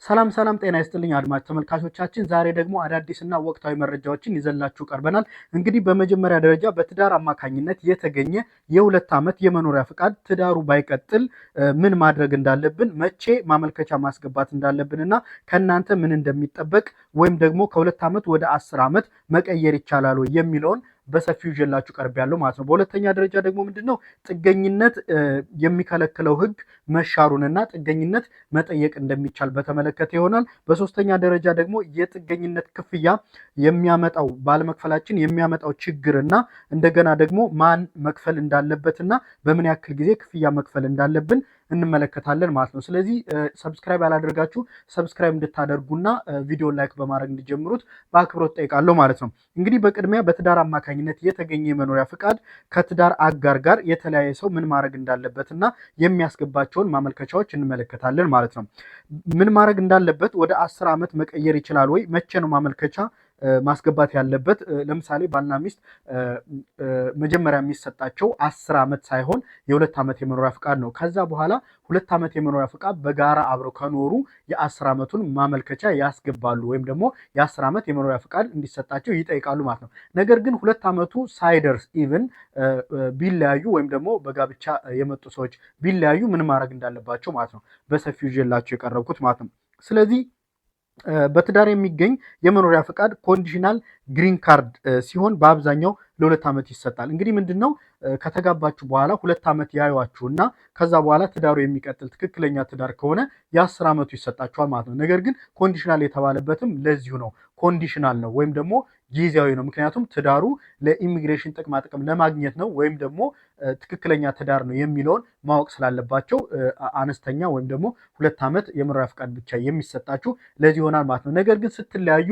ሰላም ሰላም ጤና ይስጥልኝ አድማጭ ተመልካቾቻችን፣ ዛሬ ደግሞ አዳዲስና ወቅታዊ መረጃዎችን ይዘንላችሁ ቀርበናል። እንግዲህ በመጀመሪያ ደረጃ በትዳር አማካኝነት የተገኘ የ2 ዓመት የመኖሪያ ፍቃድ ትዳሩ ባይቀጥል ምን ማድረግ እንዳለብን፣ መቼ ማመልከቻ ማስገባት እንዳለብንና ከእናንተ ምን እንደሚጠበቅ ወይም ደግሞ ከ2 ዓመት ወደ 10 ዓመት መቀየር ይቻላል ወይ የሚለውን በሰፊው ይዤላችሁ ቀርብ ያለው ማለት ነው። በሁለተኛ ደረጃ ደግሞ ምንድነው ጥገኝነት የሚከለክለው ህግ መሻሩንና ጥገኝነት መጠየቅ እንደሚቻል በተመለከተ ይሆናል። በሶስተኛ ደረጃ ደግሞ የጥገኝነት ክፍያ የሚያመጣው ባለመክፈላችን የሚያመጣው ችግርና እንደገና ደግሞ ማን መክፈል እንዳለበትና በምን ያክል ጊዜ ክፍያ መክፈል እንዳለብን እንመለከታለን ማለት ነው። ስለዚህ ሰብስክራይብ ያላደረጋችሁ ሰብስክራይብ እንድታደርጉና ቪዲዮን ላይክ በማድረግ እንዲጀምሩት በአክብሮት ጠይቃለሁ ማለት ነው። እንግዲህ በቅድሚያ በትዳር አማካኝነት የተገኘ የመኖሪያ ፍቃድ ከትዳር አጋር ጋር የተለያየ ሰው ምን ማድረግ እንዳለበትና የሚያስገባቸውን ማመልከቻዎች እንመለከታለን ማለት ነው። ምን ማድረግ እንዳለበት፣ ወደ 10 ዓመት መቀየር ይችላል ወይ፣ መቼ ነው ማመልከቻ ማስገባት ያለበት? ለምሳሌ ባልና ሚስት መጀመሪያ የሚሰጣቸው 10 ዓመት ሳይሆን የ2 ዓመት የመኖሪያ ፍቃድ ነው። ከዛ በኋላ 2 ዓመት የመኖሪያ ፍቃድ በጋራ አብረው ከኖሩ የ10 ዓመቱን ማመልከቻ ያስገባሉ ወይም ደግሞ የ10 ዓመት የመኖሪያ ፍቃድ እንዲሰጣቸው ይጠይቃሉ ማለት ነው። ነገር ግን 2 ዓመቱ ሳይደርስ ኢቭን ቢለያዩ ወይም ደግሞ በጋብቻ የመጡ ሰዎች ቢለያዩ ምን ማድረግ እንዳለባቸው ማለት ነው በሰፊው ይዤላቸው የቀረብኩት ማለት ነው። ስለዚህ በትዳር የሚገኝ የመኖሪያ ፍቃድ ኮንዲሽናል ግሪን ካርድ ሲሆን በአብዛኛው ለ2 ዓመት ይሰጣል። እንግዲህ ምንድነው ከተጋባችሁ በኋላ 2 ዓመት ያዩዋችሁና ከዛ በኋላ ትዳሩ የሚቀጥል ትክክለኛ ትዳር ከሆነ የ10 ዓመቱ ይሰጣችኋል ማለት ነው። ነገር ግን ኮንዲሽናል የተባለበትም ለዚሁ ነው። ኮንዲሽናል ነው ወይም ደግሞ ጊዜያዊ ነው። ምክንያቱም ትዳሩ ለኢሚግሬሽን ጥቅማ ጥቅም ለማግኘት ነው ወይም ደግሞ ትክክለኛ ትዳር ነው የሚለውን ማወቅ ስላለባቸው አነስተኛ ወይም ደግሞ 2 ዓመት የመኖሪያ ፍቃድ ብቻ የሚሰጣችሁ ለዚህ ይሆናል ማለት ነው። ነገር ግን ስትለያዩ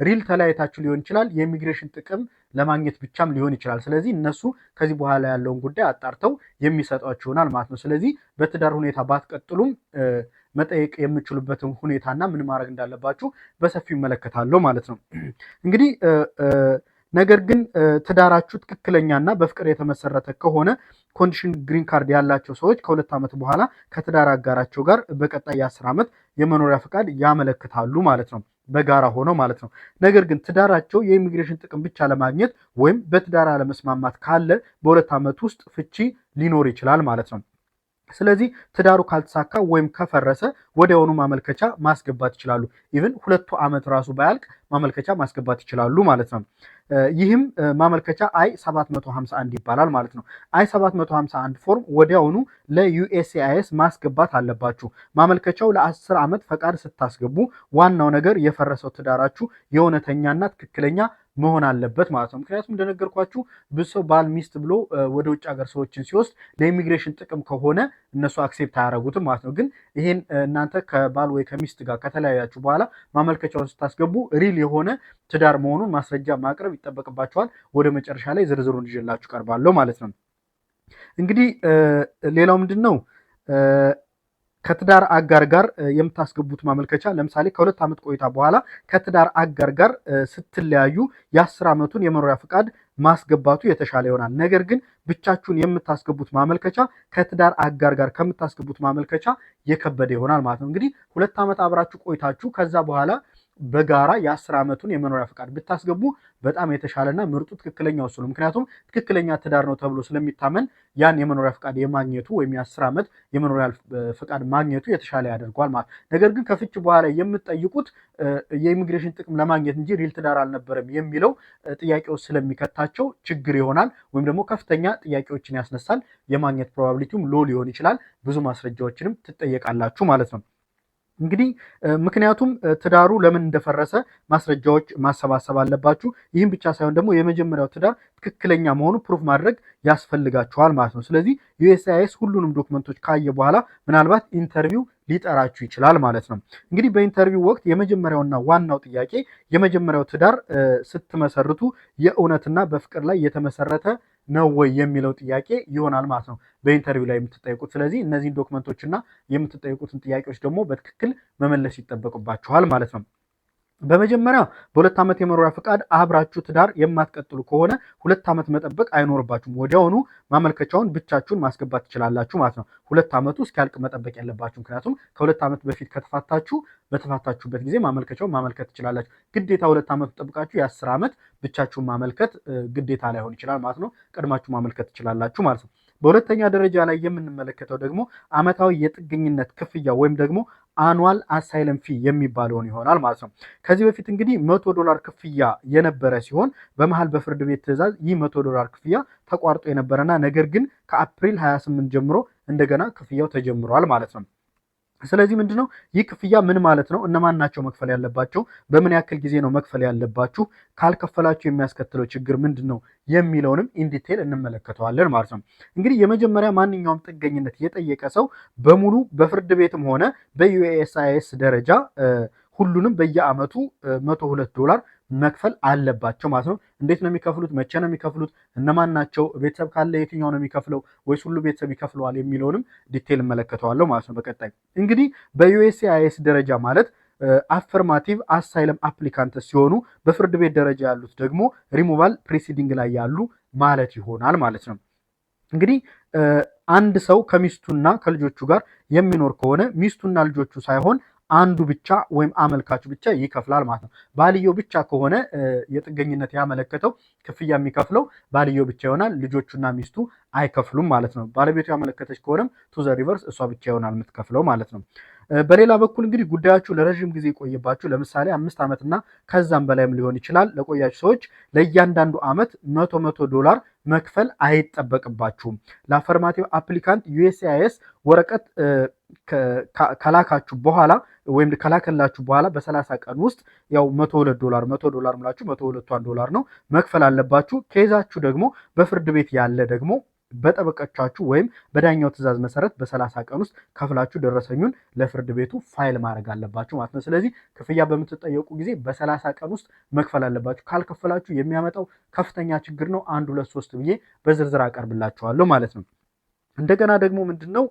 ሪል ተለያይታችሁ ሊሆን ይችላል፣ የኢሚግሬሽን ጥቅም ለማግኘት ብቻም ሊሆን ይችላል። ስለዚህ እነሱ ከዚህ በኋላ ያለውን ጉዳይ አጣርተው የሚሰጧችሁ ይሆናል ማለት ነው። ስለዚህ በትዳር ሁኔታ ባትቀጥሉም መጠየቅ የምችሉበትን ሁኔታና ምን ማድረግ እንዳለባችሁ በሰፊው ይመለከታለሁ ማለት ነው። እንግዲህ ነገር ግን ትዳራችሁ ትክክለኛና በፍቅር የተመሰረተ ከሆነ ኮንዲሽን ግሪን ካርድ ያላቸው ሰዎች ከ2 ዓመት በኋላ ከትዳር አጋራቸው ጋር በቀጣይ የ10 ዓመት የመኖሪያ ፍቃድ ያመለክታሉ ማለት ነው፣ በጋራ ሆነው ማለት ነው። ነገር ግን ትዳራቸው የኢሚግሬሽን ጥቅም ብቻ ለማግኘት ወይም በትዳር አለመስማማት ካለ በ2 ዓመት ውስጥ ፍቺ ሊኖር ይችላል ማለት ነው። ስለዚህ ትዳሩ ካልተሳካ ወይም ከፈረሰ ወዲያውኑ ማመልከቻ ማስገባት ይችላሉ። ኢቭን 2 ዓመት ራሱ ባያልቅ ማመልከቻ ማስገባት ይችላሉ ማለት ነው። ይህም ማመልከቻ I-751 ይባላል ማለት ነው። I-751 ፎርም ወዲያውኑ ለዩኤስሲአይኤስ ማስገባት አለባችሁ። ማመልከቻው ለ10 ዓመት ፈቃድ ስታስገቡ ዋናው ነገር የፈረሰው ትዳራችሁ የእውነተኛና ትክክለኛ መሆን አለበት ማለት ነው። ምክንያቱም እንደነገርኳችሁ ብዙ ሰው ባል ሚስት ብሎ ወደ ውጭ ሀገር ሰዎችን ሲወስድ ለኢሚግሬሽን ጥቅም ከሆነ እነሱ አክሴፕት አያደርጉትም ማለት ነው። ግን ይሄን እናንተ ከባል ወይ ከሚስት ጋር ከተለያያችሁ በኋላ ማመልከቻውን ስታስገቡ ሪል የሆነ ትዳር መሆኑን ማስረጃ ማቅረብ ይጠበቅባችኋል። ወደ መጨረሻ ላይ ዝርዝሩን ይዤላችሁ ቀርባለሁ ማለት ነው። እንግዲህ ሌላው ምንድን ነው ከትዳር አጋር ጋር የምታስገቡት ማመልከቻ ለምሳሌ ከ2 ዓመት ቆይታ በኋላ ከትዳር አጋር ጋር ስትለያዩ የ10 ዓመቱን የመኖሪያ ፍቃድ ማስገባቱ የተሻለ ይሆናል። ነገር ግን ብቻችሁን የምታስገቡት ማመልከቻ ከትዳር አጋር ጋር ከምታስገቡት ማመልከቻ የከበደ ይሆናል ማለት ነው። እንግዲህ 2 ዓመት አብራችሁ ቆይታችሁ ከዛ በኋላ በጋራ የ10 ዓመቱን የመኖሪያ ፍቃድ ብታስገቡ በጣም የተሻለና ምርጡ ትክክለኛው እሱ ነው። ምክንያቱም ትክክለኛ ትዳር ነው ተብሎ ስለሚታመን ያን የመኖሪያ ፍቃድ የማግኘቱ ወይም የ10 ዓመት የመኖሪያ ፍቃድ ማግኘቱ የተሻለ ያደርገዋል ማለት። ነገር ግን ከፍች በኋላ የምትጠይቁት የኢሚግሬሽን ጥቅም ለማግኘት እንጂ ሪል ትዳር አልነበረም የሚለው ጥያቄዎች ስለሚከታቸው ችግር ይሆናል ወይም ደግሞ ከፍተኛ ጥያቄዎችን ያስነሳል። የማግኘት ፕሮባቢሊቲውም ሎ ሊሆን ይችላል። ብዙ ማስረጃዎችንም ትጠየቃላችሁ ማለት ነው። እንግዲህ ምክንያቱም ትዳሩ ለምን እንደፈረሰ ማስረጃዎች ማሰባሰብ አለባችሁ። ይህም ብቻ ሳይሆን ደግሞ የመጀመሪያው ትዳር ትክክለኛ መሆኑ ፕሩፍ ማድረግ ያስፈልጋችኋል ማለት ነው። ስለዚህ ዩኤስሲአይኤስ ሁሉንም ዶክመንቶች ካየ በኋላ ምናልባት ኢንተርቪው ሊጠራችሁ ይችላል ማለት ነው። እንግዲህ በኢንተርቪው ወቅት የመጀመሪያውና ዋናው ጥያቄ የመጀመሪያው ትዳር ስትመሰርቱ የእውነትና በፍቅር ላይ የተመሰረተ ነው ወይ የሚለው ጥያቄ ይሆናል ማለት ነው በኢንተርቪው ላይ የምትጠይቁት። ስለዚህ እነዚህን ዶክመንቶችና የምትጠይቁትን ጥያቄዎች ደግሞ በትክክል መመለስ ይጠበቅባችኋል ማለት ነው። በመጀመሪያ በሁለት ዓመት የመኖሪያ ፍቃድ አብራችሁ ትዳር የማትቀጥሉ ከሆነ 2 ዓመት መጠበቅ አይኖርባችሁም። ወዲያውኑ ማመልከቻውን ብቻችሁን ማስገባት ትችላላችሁ ማለት ነው። 2 ዓመቱ እስኪያልቅ መጠበቅ ያለባችሁ። ምክንያቱም ከ2 ዓመት በፊት ከተፋታችሁ በተፋታችሁበት ጊዜ ማመልከቻውን ማመልከት ትችላላችሁ። ግዴታ 2 ዓመቱ ጠብቃችሁ የ10 ዓመት ብቻችሁን ማመልከት ግዴታ ላይሆን ይችላል ማለት ነው። ቀድማችሁ ማመልከት ትችላላችሁ ማለት ነው። በሁለተኛ ደረጃ ላይ የምንመለከተው ደግሞ ዓመታዊ የጥገኝነት ክፍያ ወይም ደግሞ አኑዋል አሳይለም ፊ የሚባለውን ይሆናል ማለት ነው። ከዚህ በፊት እንግዲህ $100 ክፍያ የነበረ ሲሆን በመሃል በፍርድ ቤት ትዕዛዝ ይህ $100 ክፍያ ተቋርጦ የነበረና ነገር ግን ከአፕሪል 28 ጀምሮ እንደገና ክፍያው ተጀምሯል ማለት ነው። ስለዚህ ምንድነው ይህ ክፍያ ምን ማለት ነው? እነማን ናቸው መክፈል ያለባቸው? በምን ያክል ጊዜ ነው መክፈል ያለባችሁ? ካልከፈላችሁ የሚያስከትለው ችግር ምንድነው የሚለውንም ኢንዲቴል እንመለከተዋለን ማለት ነው። እንግዲህ የመጀመሪያ ማንኛውም ጥገኝነት የጠየቀ ሰው በሙሉ በፍርድ ቤትም ሆነ በዩኤስሲአይኤስ ደረጃ ሁሉንም በየአመቱ $102 መክፈል አለባቸው ማለት ነው። እንዴት ነው የሚከፍሉት? መቼ ነው የሚከፍሉት? እነማን ናቸው? ቤተሰብ ካለ የትኛው ነው የሚከፍለው? ወይስ ሁሉ ቤተሰብ ይከፍለዋል የሚለውንም ዲቴል እመለከተዋለሁ ማለት ነው በቀጣይ። እንግዲህ በዩኤስሲአይኤስ ደረጃ ማለት አፈርማቲቭ አሳይለም አፕሊካንት ሲሆኑ በፍርድ ቤት ደረጃ ያሉት ደግሞ ሪሙቫል ፕሪሲዲንግ ላይ ያሉ ማለት ይሆናል ማለት ነው። እንግዲህ አንድ ሰው ከሚስቱና ከልጆቹ ጋር የሚኖር ከሆነ ሚስቱና ልጆቹ ሳይሆን አንዱ ብቻ ወይም አመልካቹ ብቻ ይከፍላል ማለት ነው። ባልየው ብቻ ከሆነ የጥገኝነት ያመለከተው ክፍያ የሚከፍለው ባልየው ብቻ ይሆናል። ልጆቹና ሚስቱ አይከፍሉም ማለት ነው። ባለቤቱ ያመለከተች ከሆነም ቱ ዘ ሪቨርስ እሷ ብቻ ይሆናል የምትከፍለው ማለት ነው። በሌላ በኩል እንግዲህ ጉዳያችሁ ለረዥም ጊዜ የቆየባችሁ ለምሳሌ 5 ዓመትና ከዛም በላይም ሊሆን ይችላል ለቆያችሁ ሰዎች ለእያንዳንዱ ዓመት $100 መክፈል አይጠበቅባችሁም። ለአፈርማቲቭ አፕሊካንት ዩኤስሲአይኤስ ወረቀት ከላካችሁ በኋላ ወይም ከላከላችሁ በኋላ በ30 ቀን ውስጥ ያው $102 ምላችሁ $102 ነው መክፈል አለባችሁ። ኬዛችሁ ደግሞ በፍርድ ቤት ያለ ደግሞ በጠበቃችሁ ወይም በዳኛው ትዕዛዝ መሰረት በ30 ቀን ውስጥ ከፍላችሁ ደረሰኙን ለፍርድ ቤቱ ፋይል ማድረግ አለባችሁ ማለት ነው። ስለዚህ ክፍያ በምትጠየቁ ጊዜ በ30 ቀን ውስጥ መክፈል አለባችሁ። ካልከፈላችሁ የሚያመጣው ከፍተኛ ችግር ነው። 1 2 3 ብዬ በዝርዝር አቀርብላችኋለሁ ማለት ነው። እንደገና ደግሞ ምንድነው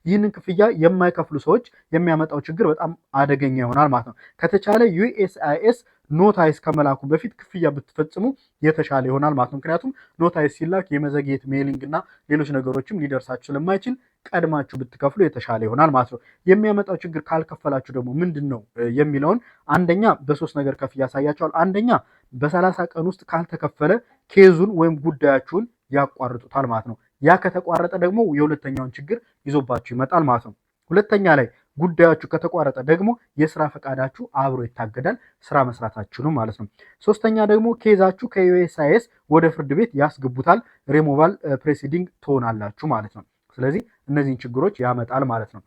ይህንን ክፍያ የማይከፍሉ ሰዎች የሚያመጣው ችግር በጣም አደገኛ ይሆናል ማለት ነው። ከተቻለ ዩኤስሲአይኤስ ኖታይስ ከመላኩ በፊት ክፍያ ብትፈጽሙ የተሻለ ይሆናል ማለት ነው። ምክንያቱም ኖታይስ ሲላክ የመዘግየት ሜሊንግ እና ሌሎች ነገሮችም ሊደርሳችሁ ስለማይችል ቀድማችሁ ብትከፍሉ የተሻለ ይሆናል ማለት ነው። የሚያመጣው ችግር ካልከፈላችሁ ደግሞ ምንድን ነው የሚለውን አንደኛ በ3 ነገር ከፍያ ያሳያቸዋል። አንደኛ በ30 ቀን ውስጥ ካልተከፈለ ኬዙን ወይም ጉዳያችሁን ያቋርጡታል ማለት ነው። ያ ከተቋረጠ ደግሞ የሁለተኛውን ችግር ይዞባችሁ ይመጣል ማለት ነው። ሁለተኛ ላይ ጉዳያችሁ ከተቋረጠ ደግሞ የስራ ፈቃዳችሁ አብሮ ይታገዳል፣ ስራ መስራታችሁ ማለት ነው። ሶስተኛ ደግሞ ኬዛችሁ ከዩኤስሲአይኤስ ወደ ፍርድ ቤት ያስገቡታል፣ ሪሙቫል ፕሮሲዲንግ ትሆናላችሁ ማለት ነው። ስለዚህ እነዚህን ችግሮች ያመጣል ማለት ነው።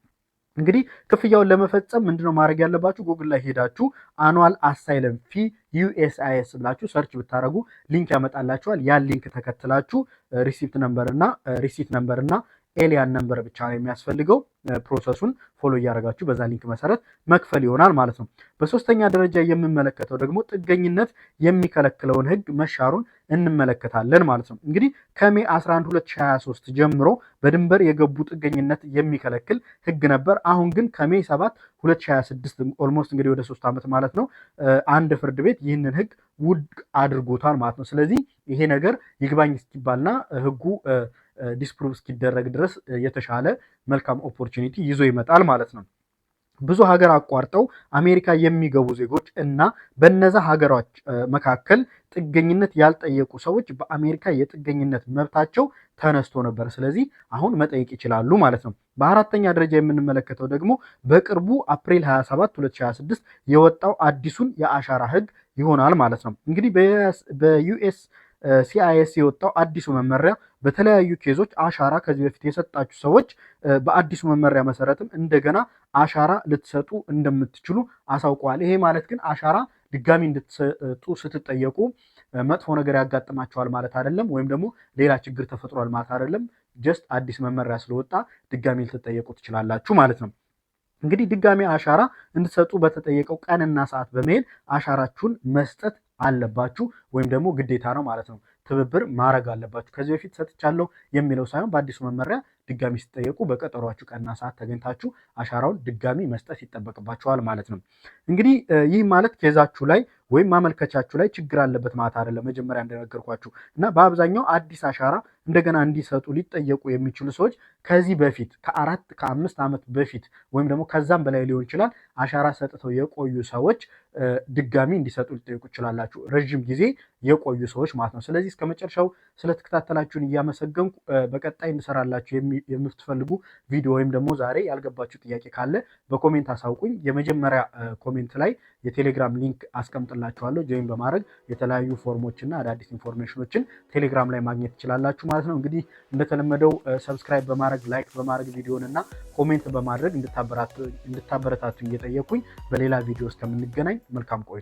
እንግዲህ ክፍያውን ለመፈጸም ምንድነው ማድረግ ያለባችሁ? ጉግል ላይ ሄዳችሁ አኑዋል አሳይለም ፊ ዩኤስሲአይኤስ ብላችሁ ሰርች ብታደርጉ ሊንክ ያመጣላችኋል። ያን ሊንክ ተከትላችሁ ሪሲት ነምበር እና ኤሊያን ነምበር ብቻ ነው የሚያስፈልገው። ፕሮሰሱን ፎሎ እያደረጋችሁ በዛ ሊንክ መሰረት መክፈል ይሆናል ማለት ነው። በሶስተኛ ደረጃ የምንመለከተው ደግሞ ጥገኝነት የሚከለክለውን ህግ መሻሩን እንመለከታለን ማለት ነው። እንግዲህ ከሜ 11 2023 ጀምሮ በድንበር የገቡ ጥገኝነት የሚከለክል ህግ ነበር። አሁን ግን ከሜ 7 2026 ኦልሞስት እንግዲህ ወደ 3 ዓመት ማለት ነው አንድ ፍርድ ቤት ይህንን ህግ ውድቅ አድርጎታል ማለት ነው። ስለዚህ ይሄ ነገር ይግባኝ እስኪባልና ህጉ ዲስፕሩቭ እስኪደረግ ድረስ የተሻለ መልካም ኦፖርቹኒቲ ይዞ ይመጣል ማለት ነው። ብዙ ሀገር አቋርጠው አሜሪካ የሚገቡ ዜጎች እና በነዛ ሀገሮች መካከል ጥገኝነት ያልጠየቁ ሰዎች በአሜሪካ የጥገኝነት መብታቸው ተነስቶ ነበር። ስለዚህ አሁን መጠየቅ ይችላሉ ማለት ነው። በአራተኛ ደረጃ የምንመለከተው ደግሞ በቅርቡ አፕሪል 27 2026 የወጣው አዲሱን የአሻራ ህግ ይሆናል ማለት ነው። እንግዲህ በዩኤስ ሲአይኤስ የወጣው አዲሱ መመሪያ በተለያዩ ኬዞች አሻራ ከዚህ በፊት የሰጣችሁ ሰዎች በአዲሱ መመሪያ መሰረትም እንደገና አሻራ ልትሰጡ እንደምትችሉ አሳውቀዋል። ይሄ ማለት ግን አሻራ ድጋሚ እንድትሰጡ ስትጠየቁ መጥፎ ነገር ያጋጥማቸዋል ማለት አይደለም፣ ወይም ደግሞ ሌላ ችግር ተፈጥሯል ማለት አይደለም። ጀስት አዲስ መመሪያ ስለወጣ ድጋሚ ልትጠየቁ ትችላላችሁ ማለት ነው። እንግዲህ ድጋሚ አሻራ እንድትሰጡ በተጠየቀው ቀንና ሰዓት በመሄድ አሻራችሁን መስጠት አለባችሁ፣ ወይም ደግሞ ግዴታ ነው ማለት ነው። ትብብር ማድረግ አለባችሁ። ከዚህ በፊት ሰጥቻለሁ የሚለው ሳይሆን በአዲሱ መመሪያ ድጋሚ ሲጠየቁ በቀጠሯችሁ ቀንና ሰዓት ተገኝታችሁ አሻራውን ድጋሚ መስጠት ይጠበቅባችኋል ማለት ነው። እንግዲህ ይህ ማለት ኬዛችሁ ላይ ወይም ማመልከቻችሁ ላይ ችግር አለበት ማለት አይደለም። መጀመሪያ እንደነገርኳችሁ እና በአብዛኛው አዲስ አሻራ እንደገና እንዲሰጡ ሊጠየቁ የሚችሉ ሰዎች ከዚህ በፊት ከ4-5 ዓመት በፊት ወይም ደግሞ ከዛም በላይ ሊሆን ይችላል አሻራ ሰጥተው የቆዩ ሰዎች ድጋሚ እንዲሰጡ ሊጠየቁ ይችላላችሁ። ረዥም ጊዜ የቆዩ ሰዎች ማለት ነው። ስለዚህ እስከ መጨረሻው ስለተከታተላችሁን እያመሰገንኩ በቀጣይ እንሰራላችሁ የምትፈልጉ ቪዲዮ ወይም ደግሞ ዛሬ ያልገባችሁ ጥያቄ ካለ በኮሜንት አሳውቁኝ። የመጀመሪያ ኮሜንት ላይ የቴሌግራም ሊንክ አስቀምጥላችኋለሁ። ጆይን በማድረግ የተለያዩ ፎርሞችና አዳዲስ ኢንፎርሜሽኖችን ቴሌግራም ላይ ማግኘት ትችላላችሁ ማለት ነው። እንግዲህ እንደተለመደው ሰብስክራይብ በማድረግ ላይክ በማድረግ ቪዲዮን እና ኮሜንት በማድረግ እንድታበረታቱ እየጠየኩኝ በሌላ ቪዲዮ እስከምንገናኝ መልካም ቆይታ